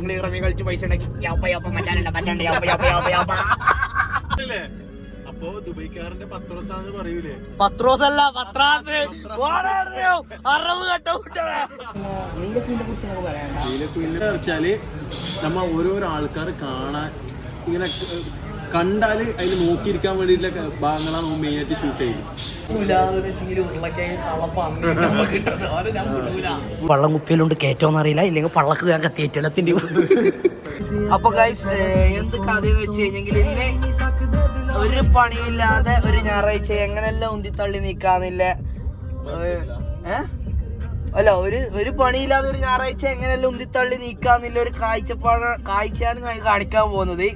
Junglee rummy കളിച്ച് പൈസ ഉണ്ടാക്കി അപ്പൊ ദുബൈക്കാരന്റെ പത്രോസാന്ന് പറയൂലേ? പത്രോസല്ല പത്രാസ്. അറവ് വെച്ചാല് നമ്മ ഓരോരോ ആൾക്കാർ കാണാൻ ഇങ്ങനെ കണ്ടാല് അതിൽ നോക്കിയിരിക്കാൻ വേണ്ടിയിട്ടുള്ള ഭാഗങ്ങളാണ് മെയിൻ ആയിട്ട് ഷൂട്ട് ചെയ്യും. വള്ളം കുപ്പിയിലുണ്ട് കയറ്റോന്ന് അറിയില്ല, ഇല്ലെങ്കിൽ പള്ളക്ക് ഞാൻ കത്തിയേറ്റത്തിന്റെ. അപ്പൊ ഗൈസ് എന്ത് കഥയെന്ന് വെച്ച് കഴിഞ്ഞെങ്കിൽ ഇന്ന് ഒരു പണിയില്ലാതെ ഒരു ഞായറാഴ്ച എങ്ങനെല്ലാം ഉന്തിത്തള്ളി നീക്കാന്നില്ല. അല്ല ഒരു പണിയില്ലാതെ ഒരു ഞായറാഴ്ച എങ്ങനെല്ലാം ഉന്തിത്തള്ളി നീക്കാന്നില്ല ഒരു കാഴ്ചയാണ് ഞാൻ കാണിക്കാൻ പോകുന്നത്.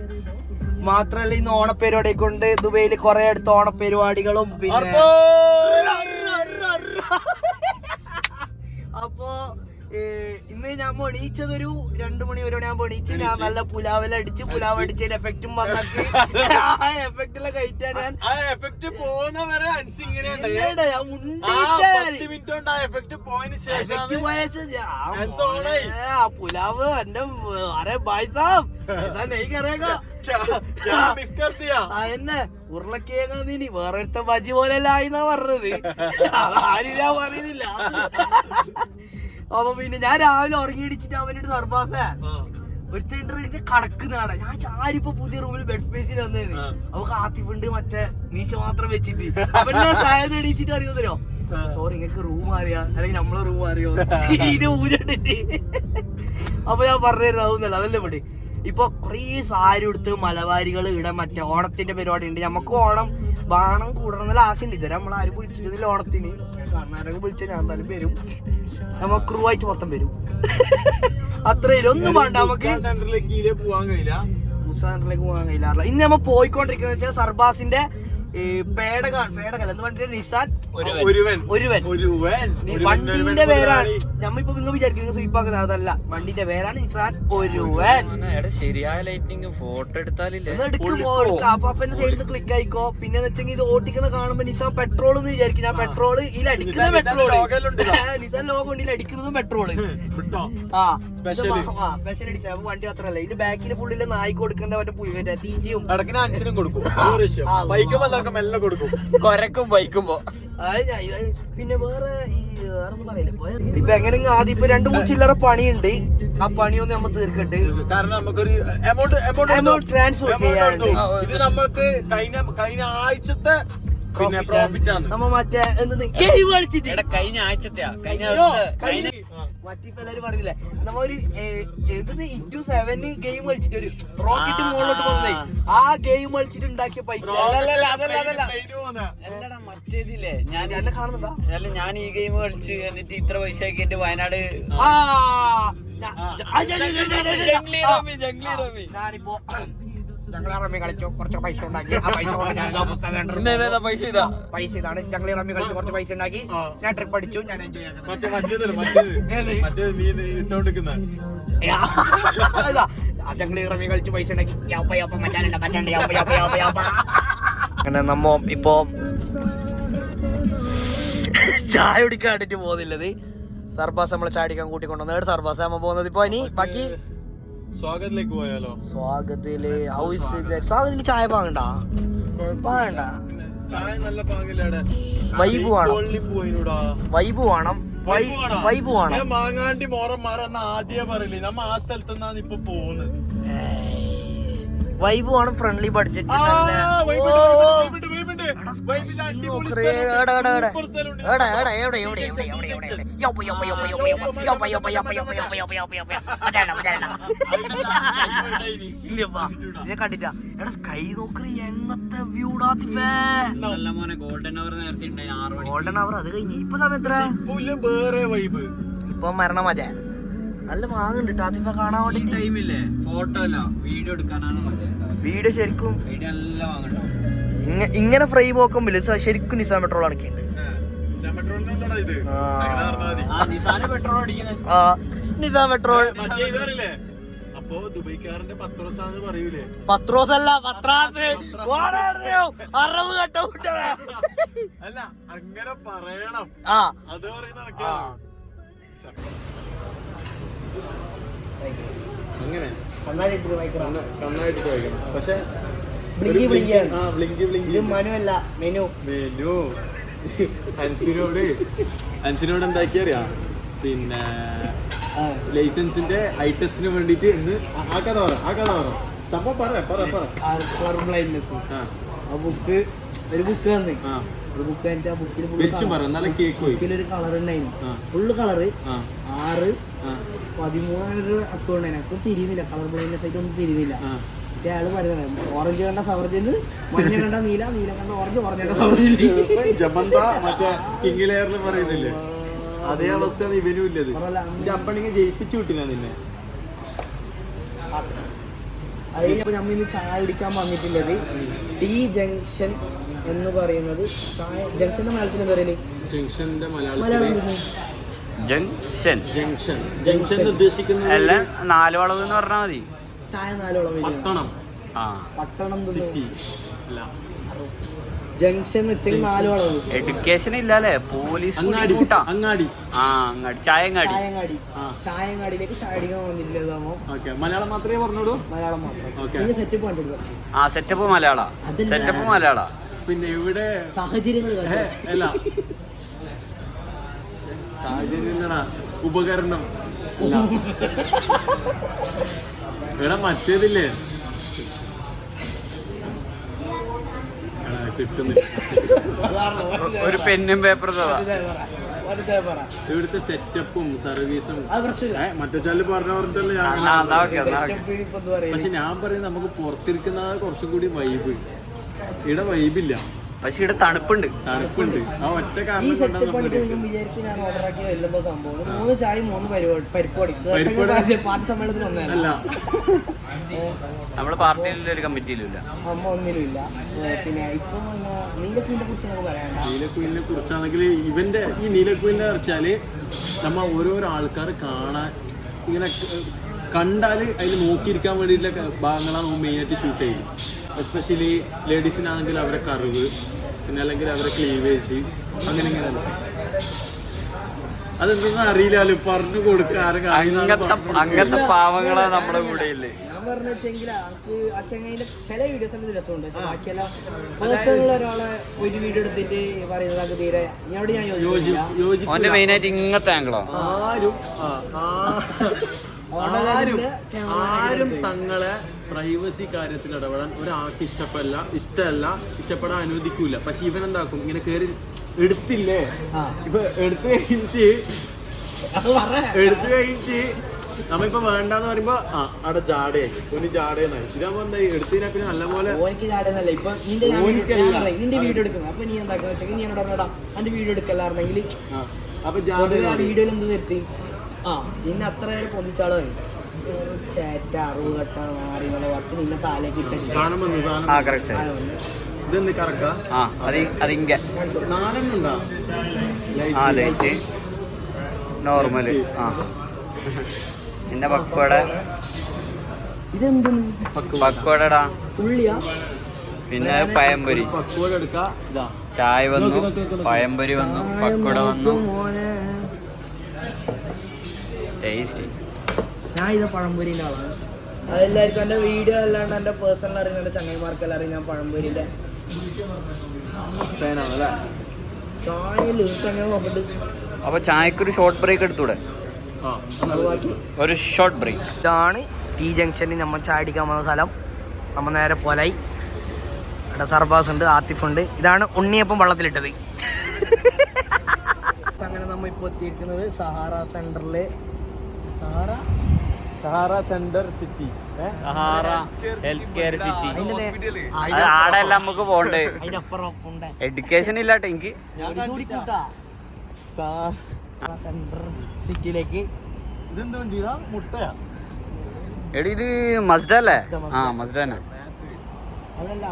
മാത്രല്ല ഇന്ന് ഓണപ്പരിപാടി കൊണ്ട് ദുബൈയിൽ കുറെ അടുത്ത് ഓണപ്പരിപാടികളും പിന്നെ അപ്പൊ ഇന്ന് ഞാൻ എണീച്ചത് ഒരു 2 മണി വരെ ഞാൻ എണീച്ച് ഞാൻ നല്ല പുലാവ് അടിച്ചതിന്റെ എഫക്റ്റും വന്നിട്ട് എഫക്റ്റിലെ കഴിച്ചാണ് ഞാൻ. പുലാവ് എന്റെ അരെ ഭായ് സാബ് എന്നെ ഉരുളക്കിഴങ്ങി വേറെ ഒരുത്ത ബജി പോലെയല്ല ആയിന്നാ പറഞ്ഞത്. ആരില്ല പറയുന്നില്ല. അപ്പൊ പിന്നെ ഞാൻ രാവിലെ ഉറങ്ങിയിടിച്ചിട്ട് അവനോട് സർബാസേ ഒരുത്തന്റെ കടക്കുന്നതാണ്. ഞാൻ ചാരിപ്പോ പുതിയ റൂമിൽ ബെഡ് സ്പേസിൽ വന്നേന്ന്. അപ്പൊ കാത്തിപ്പുണ്ട് മറ്റേ മീശ മാത്രം വെച്ചിട്ട് അവനെ സായത് എണീച്ചിട്ട് അറിയുന്നതല്ലോ, സോറി നിങ്ങക്ക് റൂം അറിയാ അല്ലെങ്കിൽ നമ്മളെ റൂം അറിയോ ഇതിന്റെ ഊരിട്ടിട്ട്. അപ്പൊ ഞാൻ പറഞ്ഞിരുന്നല്ല അതല്ലേ പറ്റി. ഇപ്പൊ കൊറേ സാരി എടുത്ത് മലബാരികൾ ഇടാൻ മറ്റേ ഓണത്തിന്റെ പരിപാടി ഉണ്ട്. നമുക്ക് ഓണം ബാണം കൂടണം എന്നുള്ള ആശയുണ്ട്. ഇതുവരെ നമ്മളാരും വിളിച്ചിട്ടില്ല ഓണത്തിന്. കർണാടക വിളിച്ചാൽ ഞാൻ എന്തായാലും വരും. നമ്മ ക്രൂ ആയിട്ട് മൊത്തം വരും. അത്രയും ഒന്നും വേണ്ട. നമുക്ക് സെന്ററിലേക്ക് പോകാൻ കഴിയില്ല. ഇന്ന് നമ്മ പോയിക്കൊണ്ടിരിക്കുന്ന വെച്ചാൽ സർബാസിന്റെ പേടകല്ല എന്ന് പറഞ്ഞിട്ട് നിസാൻ വണ്ടിന്റെ പേരാണ്. നമ്മിപ്പോ നിങ്ങൾ വിചാരിക്കുന്നത് സ്വീപ്പാക്കുന്നത് അതല്ല, വണ്ടിന്റെ പേരാണ് നിസാൻ ഒരുവൻ. ശരിയായ ലൈറ്റിംഗ് ഫോട്ടോ എടുത്താലില്ലേ അപ്പാപ്പന്റെ സൈഡിൽ നിന്ന് ക്ലിക്ക് ആയിക്കോ. പിന്നെ വെച്ചെങ്കിൽ ഇത് ഓട്ടിക്കുന്ന കാണുമ്പോ നിസാൻ പെട്രോൾ എന്ന് വിചാരിക്കും. ഞാൻ പെട്രോൾ ഇതിൽ അടിക്കുന്ന പെട്രോൾ നിസാൻ ലോഗോ ഉണ്ട്, ഇതിൽ അടിക്കുന്നതും പെട്രോള്. സ്പെഷ്യൽ അടിച്ച വണ്ടി മാത്രല്ല ഇതിന്റെ ബാക്കിൽ ഫുള്ളില് നായി കൊടുക്കേണ്ട മറ്റേ തീറ്റയും കൊരക്കും ബൈക്കുമ്പോ. പിന്നെ വേറെ വേറൊന്നും പറയില്ല. ഇപ്പൊ എങ്ങനെ ആദ്യം ഇപ്പൊ 2-3 ചില്ലറ പണിയുണ്ട്. ആ പണിയൊന്നും നമ്മ തീർക്കട്ടെ. കാരണം നമുക്കൊരു എമൗണ്ട് ട്രാൻസ്ഫർ ചെയ്യാനുണ്ട്. ഇത് നമുക്ക് കഴിഞ്ഞ ആഴ്ചത്തെ നമ്മ മറ്റേ ഗെയിം കളിച്ചിട്ട് കഴിഞ്ഞ ആഴ്ചത്തെയാ മറ്റിപ്പോ എല്ലാരും പറഞ്ഞില്ലേ നമ്മ ഒരു 7 ഗെയിം കളിച്ചിട്ട് ഒരു റോക്കറ്റ് മുകളിലോട്ട് പോകുന്നേ ആ ഗെയിം കളിച്ചിട്ട് ഉണ്ടാക്കിയ പൈസ. അല്ലടാ മറ്റേതില്ലേ ഞാൻ എന്നെ കാണുന്നുണ്ടോ? അല്ല ഞാൻ ഈ ഗെയിം കളിച്ച് എന്നിട്ട് ഇത്ര പൈസ ആക്കി എന്റെ വയനാട് ഞാനിപ്പോ ജംഗ്ലി റമ്മി കളിച്ചു കുറച്ച് പൈസ ഉണ്ടാക്കി. ആ പൈസ കൊണ്ട് ഞാൻ പൈസ ഇതാണ് ജംഗ്ലി റമ്മി കളിച്ച് കുറച്ച് പൈസ ഉണ്ടാക്കി. ഞാൻ ട്രിപ്പ് അടിച്ചു. ഞാൻ എൻജോയ് ജംഗ്ലി റമ്മി കളിച്ച് പൈസ ഉണ്ടാക്കി. അങ്ങനെ നമ്മ ഇപ്പൊ ചായ കുടിക്കാൻ വേണ്ടിട്ട് പോകുന്നില്ലത്. സർബാസ് നമ്മളെ ചായ അടിക്കാൻ കൂട്ടിക്കൊണ്ടുവന്നത്. സർബാസ് നമ്മ പോകുന്നത് ഇപ്പൊ. ഇനി ബാക്കി സ്വാഗതത്തിലേക്ക് പോയാലോ? സ്വാഗതത്തില് ചായ പാങ്ങണ്ട ചായ നല്ല പാങ്ങില്ലാണ്. വൈബ് വേണം. മാങ്ങാണ്ടി മോറന്മാരെന്ന ആദ്യം പറയില്ലേ നമ്മ ആ സ്ഥലത്ത് നിന്നാണ് ഇപ്പൊ പോകുന്നത്. വൈബ് വേണം. Friendly budget. കണ്ടിട്ടാ എടാ സ്കൈ നോക്കറി എങ്ങനത്തെ വ്യൂടാത്തിപ്പേ. ഗോൾഡൻ അവർ അത് കഴിഞ്ഞു. ഇപ്പൊ സമയം എത്ര? ഇപ്പൊ മരണ മജ നല്ല വാങ്ങുന്നുണ്ട് ടാത്തിപ്പ കാണാൻ വേണ്ടി. ടൈമില്ലേ ഫോട്ടോ അല്ല വീഡിയോ എടുക്കാനാണ് വീഡിയോ ശരിക്കും വീഡിയോ എല്ലാം വാങ്ങണ്ടോ. ഇങ്ങനെ ഫ്രെയിം നോക്കുമ്പോൾ ശരിക്കും നിസാൻ പെട്രോൾ അടക്കിണ്ട്. നിസാൻ പെട്രോൾ അടിക്കുന്നത്. നിസാൻ പെട്രോൾ അപ്പൊ ദുബൈക്കാരന്റെ പത്രോസാന്ന് പറയൂലേ? പത്രോസല്ല പത്രാസ്. അറവ് കെട്ട അല്ല അങ്ങനെ പറയണം. അത് പറയുന്ന അങ്ങനെ കണ്ണായിട്ട് വായിക്കണം. പക്ഷെ ബ്ലിങ്കി ബ്ലിങ്കിയാണ്. Blinky blinky. ഇത് മനു അല്ല, മെനു. അൻസിനോട് എന്താക്കി അറിയാം, പിന്നെ ലൈസൻസിന്റെ ഐ ടെസ്റ്റിന് വേണ്ടിട്ട് ഇന്ന് ആ കഥ പറ സംഭവം പറ കളർ ബ്ലൈൻഡ്നെസ്. ആ ബുക്ക്, ഒരു ബുക്ക് തന്നു. ഒരു ബുക്ക് കഴിഞ്ഞിട്ട് ആ ബുക്കിൽ ബുക്കിലൊരു കളർ ഉണ്ടായിരുന്നു, ഫുള്ള് കളറ്. 6, 13 അക്കൗണ്ട് ഉണ്ടായിരുന്നു. അപ്പൊ തിരിയുന്നില്ല, കളർ ബ്ലൈൻഡ്നെസ് ആയിട്ട് ഒന്നും തിരിയുന്നില്ല. അയാള് പറയുന്നത് ഓറഞ്ച് കണ്ട സവർജിന്ന്, മഞ്ഞ കണ്ട നീല, നീല കണ്ട ഓറഞ്ച്, ഓറഞ്ച് കണ്ട സവർജി. പറയുന്നില്ലേ, അതേ അവസ്ഥ ഇവനും ഇല്ലത്. അപ്പണിങ്ങനെ ജയിപ്പിച്ചു വിട്ടില്ല നിന്നെ. അതിപ്പോ നമ്മ ഇന്ന് ചായ കുടിക്കാൻ വന്നിട്ടുള്ളത് ടീ ജംഗ്ഷൻ എന്ന് പറയുന്നത്. ജംഗ്ഷന്റെ മലയാളത്തിൽ എന്താ പറയുന്നത്? ജംഗ്ഷന്റെ മലയാളം ജംഗ്ഷൻ ഉദ്ദേശിക്കുന്നത് അല്ല, 4 വളവ് എന്ന് പറഞ്ഞാൽ മതി. ചായ 4 വളം. പട്ടണം സിറ്റി ജംഗ്ഷൻ എന്ന് വെച്ചാൽ 4 വളവ്. എഡ്യൂക്കേഷൻ ഇല്ലല്ലേ, പോലീസ് അങ്ങാടി. ചായങ്ങാടിയിലേക്ക് ചായ അടിക്കാൻ വന്നിട്ടുള്ളതാണോ? മലയാളം മാത്രമേ പറഞ്ഞോളൂ. മലയാളം മാത്രം. സെറ്റപ്പ് കണ്ടിട്ടുണ്ട്. സെറ്റപ്പ് മലയാള. പിന്നെ ഇവിടെ സാഹചര്യങ്ങൾ അല്ല, സാഹചര്യം ഉപകരണം ഇവിടെ മറ്റേതില്ലേ കിട്ടുന്നില്ല. ഒരു പെന്നും പേപ്പർ. ഇവിടുത്തെ സെറ്റപ്പും സർവീസും മറ്റേ ചാല് പറഞ്ഞിട്ടല്ലേ ഞാൻ. പക്ഷെ ഞാൻ പറയുന്നത് നമുക്ക് പുറത്തിരിക്കുന്ന കുറച്ചും കൂടി വൈബ്. ഇവിടെ വൈബില്ല, പക്ഷെ ഇവിടെ തണുപ്പുണ്ട്. ആ ഒറ്റ കാരണം ഞാൻ ഓർഡറാക്കി വല്ലതോ സംഭവം 3 ചായ 3 പരിപാടി പാർട്ടി സമ്മേളനത്തിൽ ഒന്നല്ല. നമ്മുടെ പാർട്ടിയിലും ഒരു കമ്മിറ്റിയിലും അമ്മ ഒന്നിലും ഇല്ല. പിന്നെ ഇപ്പൊ നീലക്കുയിലിനെ കുറിച്ച് നമുക്ക് പറയാം. നീലക്കുയിലിനെ കുറിച്ചാണെങ്കിൽ ഇവന്റെ ഈ നീലക്കുയിലിനെ വെച്ചാല് നമ്മ ഓരോരോ ആൾക്കാർ കാണാൻ ഇങ്ങനെ കണ്ടാല് അതിൽ നോക്കിയിരിക്കാൻ വേണ്ടിയിട്ടുള്ള ഭാഗങ്ങളാണ് മെയിനായിട്ട് ഷൂട്ട് ചെയ്യും. എസ്പെഷ്യലി ലേഡീസിനാണെങ്കിൽ അവരെ കറിവ്, പിന്നെ അല്ലെങ്കിൽ അവരെ ക്ലീവേജ്, അങ്ങനെ ഇങ്ങനെയല്ല. അതെന്തെന്ന് അറിയില്ലല്ലോ, പറഞ്ഞു കൊടുക്കാറ്. അങ്ങനത്തെ പാവങ്ങളാ നമ്മുടെ കൂടെ ഇല്ലേ. ഞാൻ പറഞ്ഞു വെച്ചെങ്കിൽ ആ ചങ്ങയിലെ ചില വീഡിയോസ് രസമുണ്ട്. പക്ഷെ ബാക്കിയെല്ലാം പേഴ്സണൽ ഒരാളെ ഒരു വീഡിയോ എടുത്തിട്ട് പറയുന്നത് തീരെ ഞാൻ യോജിക്കും. മെയിനായിട്ട് ഇങ്ങനത്തെ ആംഗിളോ ആരും തങ്ങളെ പ്രൈവസി കാര്യത്തിൽ ഇടപെടാൻ ഒരാൾക്ക് ഇഷ്ടപ്പെടാൻ അനുവദിക്കൂല. പക്ഷെ ഇവൻ എന്താക്കും, ഇങ്ങനെ കേറി എടുത്തില്ലേ, ഇപ്പൊ എടുത്തു കഴിഞ്ഞിട്ട് നമ്മിപ്പോ വേണ്ടെന്ന് പറയുമ്പോ അവിടെ ജാടയായി, ഒരു ജാടയെന്നായി. ഇതാകുമ്പോ എന്താ എടുത്തതിനാ പിന്നെ നല്ലപോലെ നിന്റെ വീഡിയോ എടുക്കുന്നത്. അപ്പൊ നീ എന്താക്കാന്ന് വെച്ചാൽ നീ എന്നോട് പറഞ്ഞാ എന്റെ വീഡിയോ എടുക്കല്ലായിരുന്നെങ്കിൽ അപ്പൊ വീഡിയോയിൽ എന്ത് നിർത്തി നിന്നെ അത്ര നേരം പൊന്നിച്ചാളോ ചേറ്റ 60 കെട്ടാണ് മാറി എന്നുള്ള വർക്ക് നിന്നെ താലേക്ക് ഇട്ടെന്ന്. ഇതെന്ത് കറക്കാ ലൈറ്റ് നോർമല്. പിന്നെ പക്വട. ഇതെന്തെന്ന് പക്വടടാ ഉള്ളിയാ. പിന്നെ പഴംപൊരി. പക്വട എടുക്കാ. ചായ വന്നു, പഴംപൊരി വന്നു, പക്വട വന്നു. ടേസ്റ്റി. ഞാൻ ഇത് പഴംപൊരിൻ്റെ ആളാണ്. അതെല്ലാവർക്കും എൻ്റെ വീഡിയോ അല്ലാണ്ട് എൻ്റെ പേഴ്സണൽ അറിയുന്ന എൻ്റെ ചങ്ങന്മാർക്കെല്ലാം അറിയാം. ഞാൻ പഴംപൊരിൻ്റെ ചായ നോക്കിട്ട്. അപ്പൊ ചായക്കൊരു ഷോർട്ട് ബ്രേക്ക് എടുത്തൂടെ? ഒരു ഷോർട്ട് ബ്രേക്ക്. ഇതാണ് ടീ ജംഗ്ഷനിൽ നമ്മൾ ചായ അടിക്കാൻ വന്ന സ്ഥലം. നമ്മൾ നേരെ പോലായി. ഇവിടെ സർബാസ് ഉണ്ട്, ആത്തിഫ് ഉണ്ട്. ഇതാണ് ഉണ്ണിയപ്പം വെള്ളത്തിലിട്ടത്. അങ്ങനെ നമ്മൾ ഇപ്പോൾ എത്തിയിരിക്കുന്നത് സഹാറ സെന്ററിലെ Sahara centre city, Sahara health care city. ആടെ എല്ലാം നമുക്ക് പോണ്ടേ. എഡ്യൂക്കേഷൻ ഇല്ലാട്ടെ എനിക്ക്. സെന്റർ സിറ്റിയിലേക്ക്. ഇതെന്താ മുട്ടയാ? എടി ഇത് മസ്ഡ അല്ലേ? മസ്ഡ തന്നെ. അതല്ല,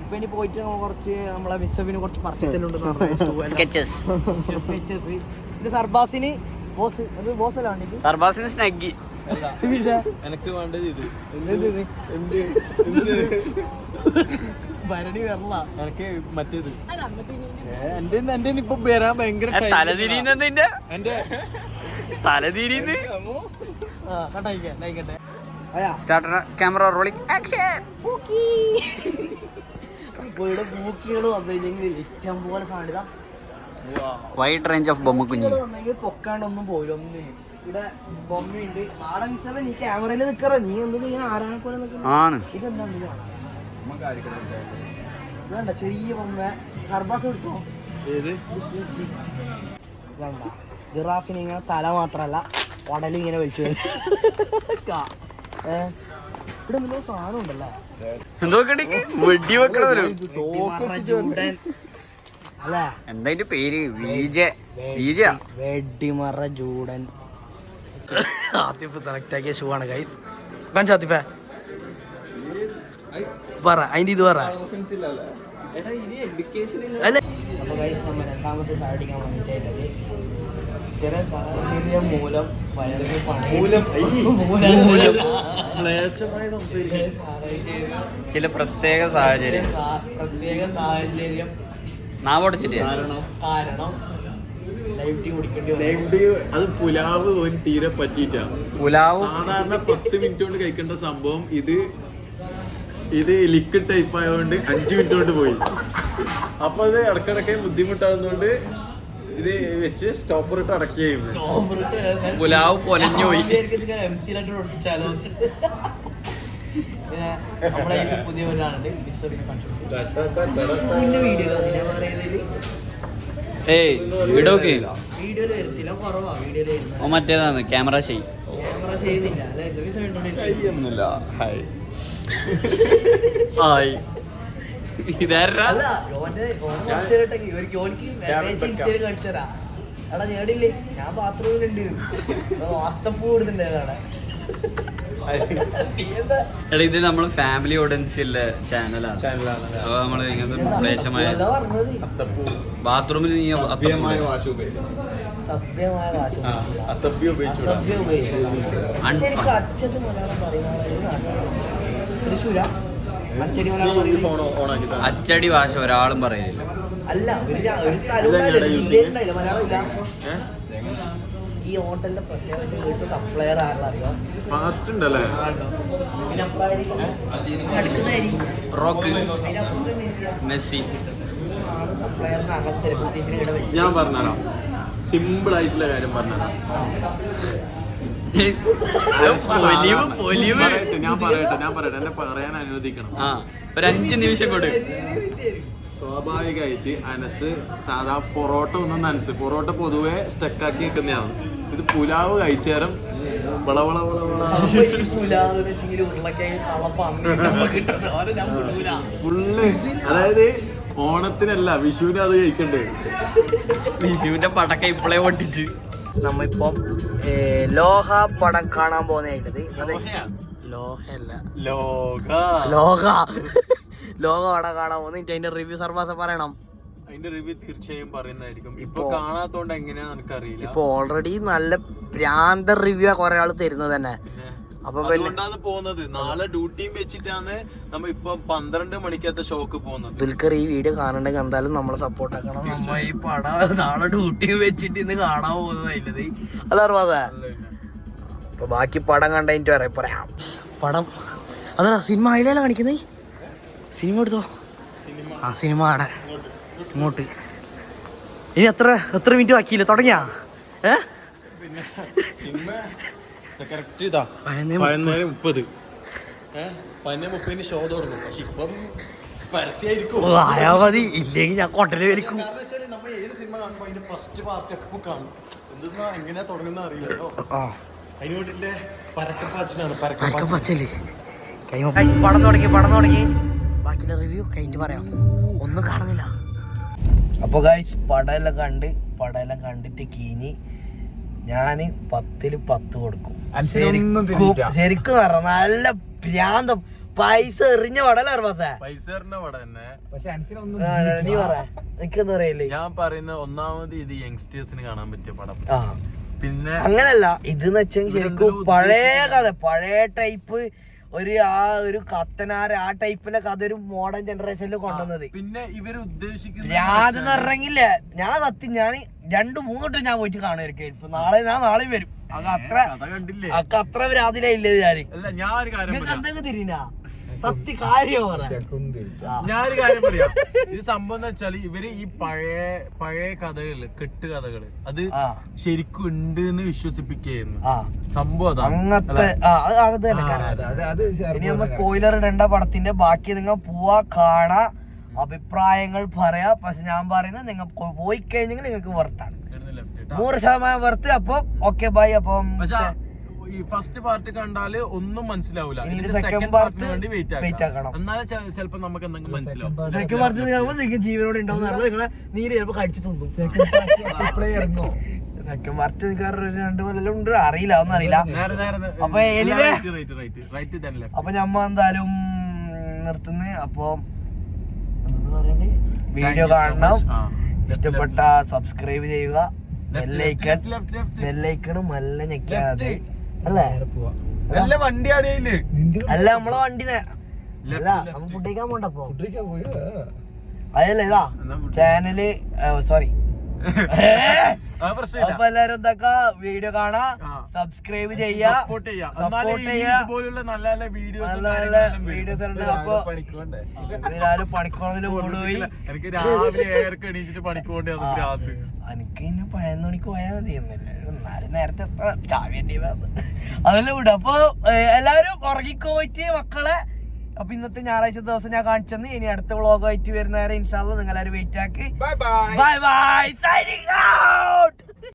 ഇപ്പൊ ഇനി പോയിട്ട് കുറച്ച് നമ്മളെ മിസ്സബിന് കുറച്ച് പർച്ചേസ് ഉണ്ട്. സർബാസിന് സർബാസിന് സ്നഗ്ഗി. എനിക്ക് വേണ്ടത് ഇത്. ഭരണി വരല. എനിക്ക് മറ്റേത് എന്റെ ഇപ്പൊ വരാൻ ഭയങ്കര തലതിരിയുന്നത്. എന്റെ തലതിരിയുന്നത്. Starter camera rolling action. ഇവിടെ പൂക്കികൾ വന്നു കഴിഞ്ഞെങ്കിൽ ഇഷ്ടം പോലെ സാധ്യത വൈഡ് റേഞ്ച് ഓഫ് ബൊമ്മ കുഞ്ഞി വന്നെങ്കിൽ പൊക്കാണ്ടൊന്നും പോയില്ല ഒന്നും. ഇവിടെ ബൊമ്മയുണ്ട്. ആടെ മിസ്സവൻ നീ ക്യാമറയിൽ നിൽക്കറോ, നീ എന്തെങ്കിലും ഇങ്ങനെ ആരാനെ പോലെ നിൽക്കുന്നു. ആണ് ഇതെന്താ ഇതണ്ട ചെറിയ ബൊമ്മ സർബാസ് എടുത്തോ. ഇതണ്ട ജിറാഫിന് ഇങ്ങനെ തല മാത്രല്ല ഉടലിങ്ങനെ വലിച്ചു ഇവിടെ എന്തെങ്കിലും സാധനം ഉണ്ടല്ലോ. എന്തോ വെടി വെക്കണോ അല്ലേ? എന്താ അതിന്റെ പേര്? വെടിമറ ജൂഡൻ. ആത്തിഫ് സെലക്ട് ആക്കിയ ഷൂ ആണ് ഗൈസ്. കാണിച്ച ആത്തിഫേ പറ അതിന്റെ ഇത് പറ. അല്ലേ അപ്പൊ ഗൈസ് നമ്മൾ രണ്ടാമത്തെ ചാടിക്കാൻ വന്നിട്ടുള്ളത് ചെറിയ സാഹചര്യം മൂലം വയറിന് ചില പ്രത്യേക സാഹചര്യം നാവോടിച്ചിട്ട് കാരണം ലൈവ് ടീ കുടിക്കേണ്ടി അത് പുലാവ് ഓന് തീരെ പറ്റിയിട്ടാ. പുലാവ് സാധാരണ 10 മിനിറ്റ് കൊണ്ട് കഴിക്കേണ്ട സംഭവം ഇത് ലിക്വിഡ് ടൈപ്പ് ആയതുകൊണ്ട് 5 മിനിറ്റ് കൊണ്ട് പോയി. അപ്പൊ അത് ഇടക്കിടക്ക് ബുദ്ധിമുട്ടാകുന്നോണ്ട് ഇത് വെച്ച് സ്റ്റോപ്പർ ഇട്ട് അടക്കുകയും പുലാവ് പൊലഞ്ഞു പോയി. ഒട്ടിച്ചാലോ നമ്മളെ പുതിയ ഒരാളുണ്ട് വീഡിയോയില് വരുത്തില്ല, കുറവാ വീഡിയോയില്. മറ്റേതാണ് ക്യാമറ ചെയ്യുന്നില്ല എടാ നേടില്ലേ ഞാൻ ബാത്റൂമിലുണ്ട് അത്തപ്പൂ ഇടുന്നുണ്ട്. ഇത് നമ്മള് ഫാമിലി ഓഡിയൻസിലെ ചാനലാണ്. അപ്പൊ നമ്മള് ഇങ്ങനത്തെ ക്ലേശമായ ബാത്റൂമിൽ അച്ചടി ഭാഷ ഒരാളും പറയില്ല. അല്ല ഒരു സ്ഥലം മലയാളം. ഈ ഹോട്ടലിന്റെ പ്രത്യേകിച്ച് സപ്ലയർ ആരറിയോ? ഫാസ്റ്റ് ഉണ്ടല്ലേ? റോക്ക് മെസ്സി ഞാൻ പറഞ്ഞുതരാം, സിമ്പിൾ ആയിട്ടുള്ള കാര്യം പറഞ്ഞുതരാം. ഞാൻ പറയട്ടെ എന്നെ പറയാൻ അനുവദിക്കണം. ഒരു 5 നിമിഷം കൊണ്ട്. സ്വാഭാവികമായിട്ട് അനസ് സാധാ പൊറോട്ട ഒന്നും അനസ് പൊറോട്ട പൊതുവെ സ്റ്റക്കാക്കി നിൽക്കുന്നതാണ്. ഇത് പുലാവ് കഴിച്ചേരം ഫുള്ള്. അതായത് ഓണത്തിനല്ല വിഷുവിന് അത് കഴിക്കണ്ടേ. വിഷുവിന്റെ പടക്ക ഇപ്പളേ പൊട്ടിച്ച് നമ്മിപ്പം ലോഹ പടം കാണാൻ പോകുന്നതായിട്ടത്. അതെ ലോഹ പടം കാണാൻ പോകുന്നത്. അതിന്റെ റിവ്യൂ സർവാസ പറയണം. അതിന്റെ റിവ്യൂ തീർച്ചയായും പറയുന്നതായിരിക്കും. ഇപ്പൊ കാണാത്തോണ്ട് എങ്ങനെയാ എനിക്കറിയില്ല. ഇപ്പൊ ഓൾറെഡി നല്ല ഭ്രാന്ത റിവ്യൂ കുറെ ആള് തരുന്നത് തന്നെ. അപ്പൊ അതുകൊണ്ടാണ് പോകുന്നത്. നാളെ ഡ്യൂട്ടിയും വെച്ചിട്ടാണ് നമ്മ ഇപ്പൊ 12 മണിക്കത്തെ ഷോക്ക് പോകുന്നത്. ദുൽഖർ ഈ വീഡിയോ കാണണ്ടെങ്കിൽ എന്തായാലും നമ്മളെ സപ്പോർട്ട് ആക്കണം. നമ്മ ഈ പടം നാളെ ഡ്യൂട്ടിയും വെച്ചിട്ട് ഇന്ന് കാണാൻ പോകുന്നതായില്ലത് അല്ല അറിവാതെ. അപ്പൊ ബാക്കി പടം കണ്ടിട്ട് പറയാം. പടം അതാ സിനിമ അതിലല്ല കാണിക്കുന്നത്. സിനിമ എടുത്തോ. ആ സിനിമ ആടെ ഇങ്ങോട്ട്. ഇനി എത്ര മിനിറ്റ് ബാക്കിയില്ല? തുടങ്ങിയാ? ഷോ തുടങ്ങും. പക്ഷെ ഇപ്പം പരസ്യമായിരിക്കും. മതി ഇല്ലെങ്കിൽ ഞാൻ കൊട്ടല് വലിക്കും. നമ്മൾ ഏത് സിനിമ കാണുമ്പോ അതിന്റെ ഫസ്റ്റ് പാർട്ട് എപ്പോ കാണും. എന്തെന്നാ എങ്ങനെയാ തുടങ്ങുന്ന അറിയില്ലല്ലോ. അതിനോട്ടില്ലേ പരക്കപ്പാച്ചിലാണ്. പരക്കപ്പാച്ചല് പടം തുടങ്ങി. ബാക്കിയുള്ള റിവ്യൂ കഴിഞ്ഞിട്ട് പറയാം. ഒന്നും കാണുന്നില്ല. അപ്പൊ ഗൈസ് പടമെല്ലാം കണ്ടിട്ട് കീഞ്ഞ് ഞാന് 10-ൽ 10 കൊടുക്കും. ശരിക്കും പറഞ്ഞ നല്ല ഭ്രാന്തം പൈസ എറിഞ്ഞ പടല്ലേ അറിവാത്ത. പൈസ എറിഞ്ഞ പടം തന്നെ. നീ പറ, എനിക്കൊന്നും അറിയില്ലേ. ഞാൻ പറയുന്ന ഒന്നാമത് ഇത് യങ്സ്റ്റേഴ്സിന് കാണാൻ പറ്റിയ പടം. പിന്നെ അങ്ങനല്ല ഇതെന്ന് വെച്ചാൽ ശരിക്കും പഴയ കഥ, പഴയ ടൈപ്പ് ഒരു കത്തനാര് ആ ടൈപ്പിലെ കഥ ഒരു മോഡേൺ ജനറേഷനിൽ കൊണ്ടുവന്നത്. പിന്നെ ഇവര് ഉദ്ദേശിക്കുന്നത് ഞാനെന്ന് പറഞ്ഞില്ലേ, ഞാൻ സത്യം ഞാൻ 2-3 വട്ടം ഞാൻ പോയിട്ട് കാണുമായിരിക്കും. ഇപ്പൊ നാളെ വരും. കണ്ടില്ലേ അത്ര രാതിലേ ഇല്ലത് ഞാൻ. അല്ല ഞാൻ ഒരു കാര്യം എന്തെങ്കിലും തിരിഞ്ഞ സത്യ കാര്യം ഞാനൊരു കാര്യം പറയാം. ഇത് സംഭവം എന്ന് വെച്ചാല് ഇവര് ഈ പഴയ കഥകള് കെട്ടുകഥകള് അത് ശരിക്കും ഉണ്ട് എന്ന് വിശ്വസിപ്പിക്കുന്നു സംഭവം അങ്ങനത്തെ. ഇനി നമ്മ സ്പോയിലർ ഇടേണ്ട പടത്തിന്റെ ബാക്കി നിങ്ങൾ പോവാ കാണാ, അഭിപ്രായങ്ങൾ പറയാ. പക്ഷെ ഞാൻ പറയുന്നത് നിങ്ങൾ പോയി കഴിഞ്ഞെങ്കിൽ നിങ്ങൾക്ക് വെർത്താണ്, 100% വെർത്ത്. അപ്പൊ ഓക്കെ ബൈ. അപ്പം ഈ ഫസ്റ്റ് പാർട്ട് കണ്ടാല് ഒന്നും മനസ്സിലാവില്ല. സെക്കൻഡ് പാർട്ട് വേണ്ടി വെയിറ്റ് ആക്കണം. എന്നാലും ചിലപ്പോ നമുക്ക് എന്തെങ്കിലും മനസ്സിലാവും. സെക്കൻഡ് പാർട്ട് നിങ്ങൾ ജീവനോടെ ഉണ്ടാവും. നിങ്ങളെ നീര് ചിലപ്പോ കടിച്ചു തിന്നും. സെക്കൻഡ് പാർട്ട് നിങ്ങൾക്ക് 2 കൊല്ലം ഉണ്ട്, അറിയില്ല, ഒന്നും അറിയില്ല. അപ്പൊ എനിവേ അപ്പൊ ഞമ്മ എന്തായാലും നിർത്തുന്നു. അപ്പൊ വീഡിയോ കാണണം, ഇഷ്ടപ്പെട്ട സബ്സ്ക്രൈബ് ചെയ്യുക, ബെല്ലൈക്കണും നല്ല ഞെക്കാതെ അല്ലേ. വണ്ടി ആടിയില്ലേ? അല്ല നമ്മളെ വണ്ടി അല്ല, നമ്മ ഫുഡ് കഴിക്കാൻ പോണ്ടപ്പോ അതല്ല ഇതാ ചാനല്. സോറി. അപ്പൊ എല്ലാരും എന്താക്കാ, വീഡിയോ കാണാ, സബ്സ്ക്രൈബ് ചെയ്യാ, സപ്പോർട്ട് ചെയ്യാ. നല്ല നല്ല വീഡിയോസ് ഉണ്ട്. അപ്പൊ രാവിലെ പണിക്കോണതിന് കൊണ്ടുപോയി. എനിക്ക് രാവിലെ 7 എണീച്ചിട്ട് പണിക്കോണ്ടേ എനിക്ക് ഇനി 11 മണിക്ക് പോയാൽ മതി. എന്നാലും നേരത്തെ ചാവേണ്ടി അതെല്ലാം വിടും. അപ്പൊ എല്ലാരും ഉറങ്ങിക്കോയിട്ട് മക്കളെ. അപ്പൊ ഇന്നത്തെ ഞായറാഴ്ച ദിവസം ഞാൻ കാണിച്ചെന്ന്. ഇനി അടുത്ത വ്ളോഗായിട്ട് വരുന്നവരെ ഇൻഷാ അല്ലാഹ് നിങ്ങൾ എല്ലാവരും വെയിറ്റ് ആക്കി. Bye bye, signing out.